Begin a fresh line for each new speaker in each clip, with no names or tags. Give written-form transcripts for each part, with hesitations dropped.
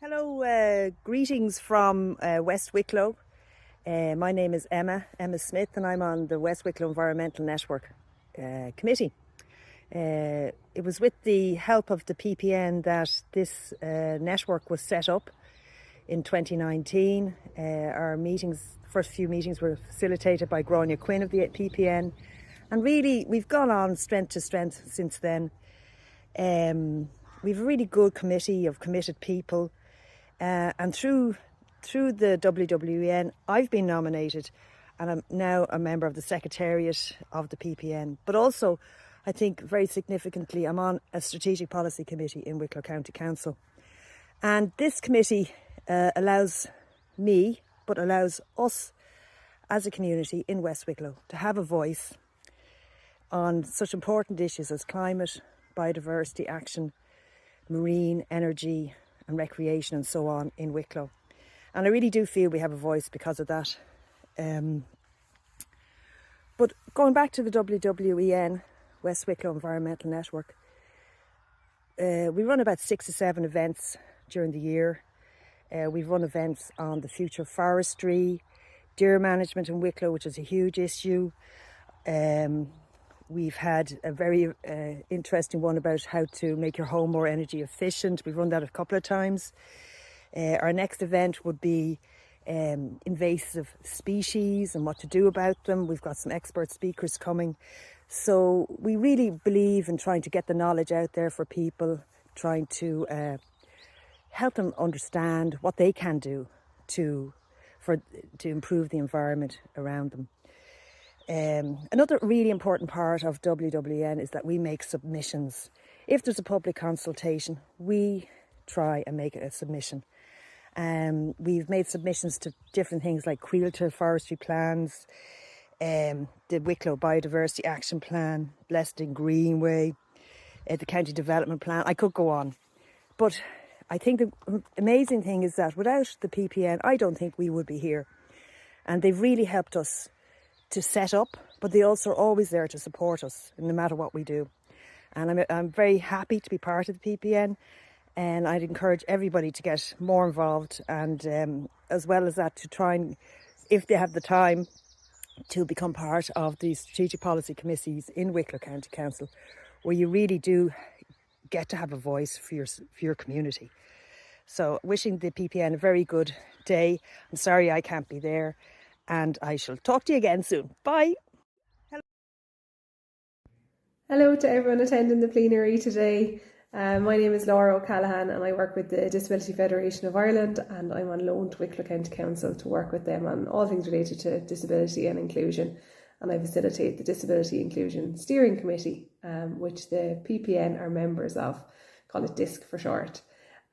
Hello, greetings from West Wicklow. My name is Emma Smith, and I'm on the West Wicklow Environmental Network Committee. It was with the help of the PPN that this network was set up in 2019. Our first few meetings were facilitated by Gráinne Quinn of the PPN, and really we've gone on strength to strength since then. We've a really good committee of committed people. And through the WWEN, I've been nominated, and I'm now a member of the Secretariat of the PPN. But also, I think very significantly, I'm on a Strategic Policy Committee in Wicklow County Council. And this committee allows me, but allows us as a community in West Wicklow to have a voice on such important issues as climate, biodiversity action, marine, energy and recreation and so on in Wicklow. And I really do feel we have a voice because of that. But going back to the WWEN, West Wicklow Environmental Network, we run about 6 to 7 events during the year. We've run events on the future of forestry, deer management in Wicklow, which is a huge issue. We've had a very interesting one about how to make your home more energy efficient. We've run that a couple of times. Our next event would be invasive species and what to do about them. We've got some expert speakers coming. So we really believe in trying to get the knowledge out there for people, trying to help them understand what they can do to improve the environment around them. Another really important part of WWN is that we make submissions. If there's a public consultation, we try and make a submission. We've made submissions to different things like Creelta forestry plans, the Wicklow Biodiversity Action Plan, Blessed Greenway, the County Development Plan. I could go on. But I think the amazing thing is that without the PPN, I don't think we would be here. And they've really helped us to set up, but they also are always there to support us no matter what we do. And I'm very happy to be part of the PPN, and I'd encourage everybody to get more involved, and as well as that, to try and, if they have the time, to become part of the strategic policy committees in Wicklow County Council, where you really do get to have a voice for your community. So wishing the PPN a very good day. I'm sorry I can't be there, and I shall talk to you again soon. Bye.
Hello to everyone attending the plenary today. My name is Laura O'Callaghan and I work with the Disability Federation of Ireland, and I'm on loan to Wicklow County Council to work with them on all things related to disability and inclusion. And I facilitate the Disability Inclusion Steering Committee, which the PPN are members of, call it DISC for short.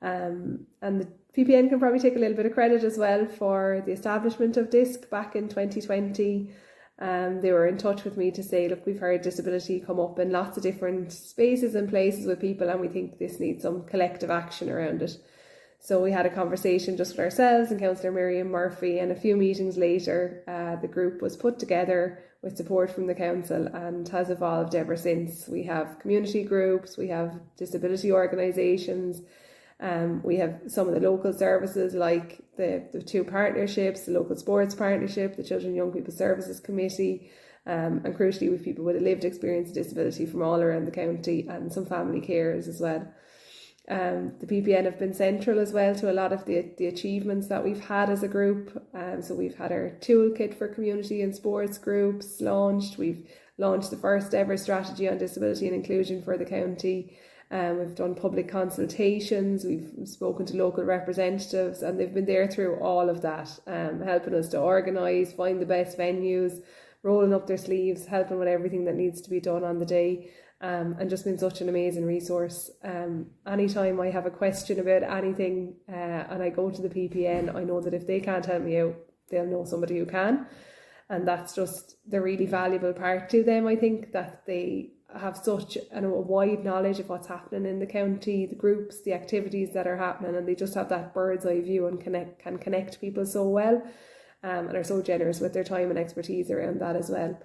And the PPN can probably take a little bit of credit as well for the establishment of DISC back in 2020. They were in touch with me to say, look, we've heard disability come up in lots of different spaces and places with people, and we think this needs some collective action around it. So we had a conversation just with ourselves and Councillor Miriam Murphy, and a few meetings later the group was put together with support from the council and has evolved ever since. We have community groups, we have disability organisations, we have some of the local services like the two partnerships, the local sports partnership, the Children and Young People Services Committee, and crucially with people with a lived experience of disability from all around the county, and some family carers as well. The PPN have been central as well to a lot of the achievements that we've had as a group. So we've had our toolkit for community and sports groups launched. We've launched the first ever strategy on disability and inclusion for the county. We've done public consultations, we've spoken to local representatives, and they've been there through all of that, helping us to organise, find the best venues, rolling up their sleeves, helping with everything that needs to be done on the day, and just been such an amazing resource. Anytime I have a question about anything and I go to the PPN, I know that if they can't help me out, they'll know somebody who can. And that's just the really valuable part to them, I think, that they have such a wide knowledge of what's happening in the county, the groups, the activities that are happening, and they just have that bird's eye view and can connect people so well, and are so generous with their time and expertise around that as well.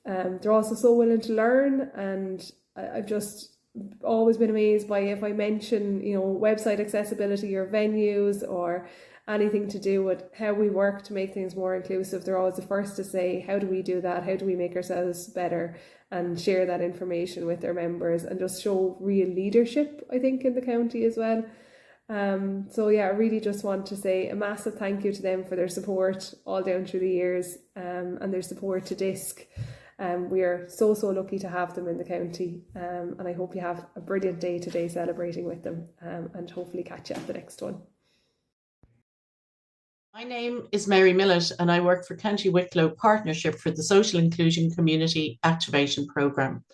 They're also so willing to learn, and I've just always been amazed by if I mention, website accessibility or venues or anything to do with how we work to make things more inclusive. They're always the first to say, how do we do that? How do we make ourselves better? And share that information with their members and just show real leadership, I think, in the county as well. So yeah, I really just want to say a massive thank you to them for their support all down through the years, and their support to DISC. We are so lucky to have them in the county, and I hope you have a brilliant day today celebrating with them, and hopefully catch you at the next one.
My name is Mary Millett and I work for County Wicklow Partnership for the Social Inclusion Community Activation Programme.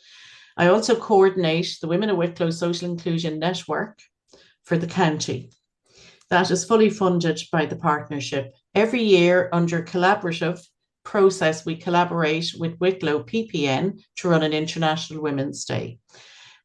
I also coordinate the Women of Wicklow Social Inclusion Network for the county. That is fully funded by the partnership. Every year under a collaborative process, we collaborate with Wicklow PPN to run an International Women's Day.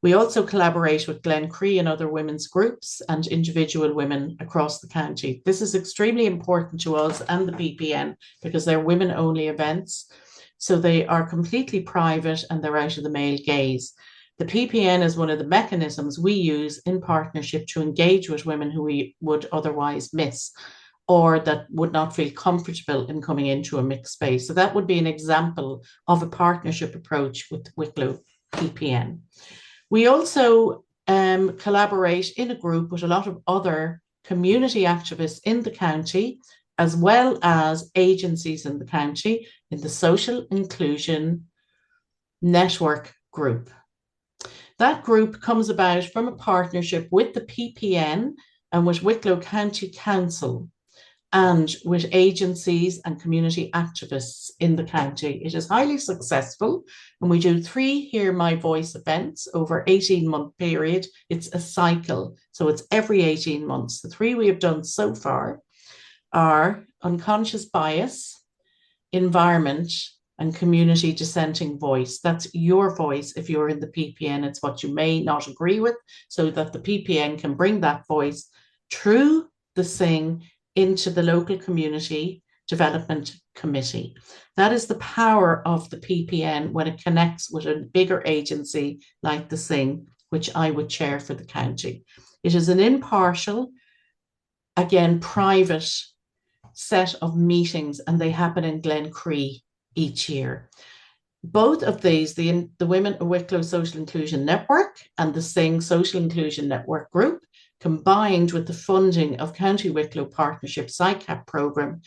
We also collaborate with Glencree and other women's groups and individual women across the county. This is extremely important to us and the PPN because they're women-only events. So they are completely private and they're out of the male gaze. The PPN is one of the mechanisms we use in partnership to engage with women who we would otherwise miss or that would not feel comfortable in coming into a mixed space. So that would be an example of a partnership approach with Wicklow PPN. We also collaborate in a group with a lot of other community activists in the county, as well as agencies in the county in the Social Inclusion Network group. That group comes about from a partnership with the PPN and with Wicklow County Council and with agencies and community activists in the county. It is highly successful and we do 3 Hear My Voice events over 18-month period. It's a cycle, so it's every 18 months. The 3 we have done so far are unconscious bias, environment, and community dissenting voice. That's your voice if you're in the PPN. It's what you may not agree with, so that the PPN can bring that voice through the SING into the local community development committee. That is the power of the PPN when it connects with a bigger agency like the SING, which I would chair for the county. It is an impartial, again, private set of meetings, and they happen in Glencree each year. Both of these, the Women of Wicklow Social Inclusion Network and the SING Social Inclusion Network Group, combined with the funding of County Wicklow Partnership SICAP programme,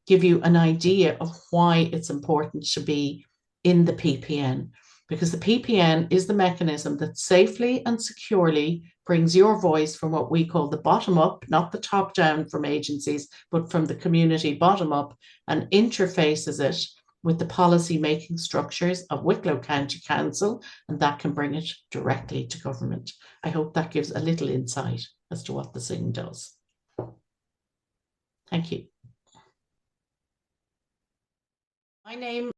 give you an idea of why it's important to be in the PPN, because the PPN is the mechanism that safely and securely brings your voice from what we call the bottom up, not the top down from agencies, but from the community bottom up, and interfaces it with the policy making structures of Wicklow County Council, and that can bring it directly to government. I hope that gives a little insight as to what the SING does. Thank you. My name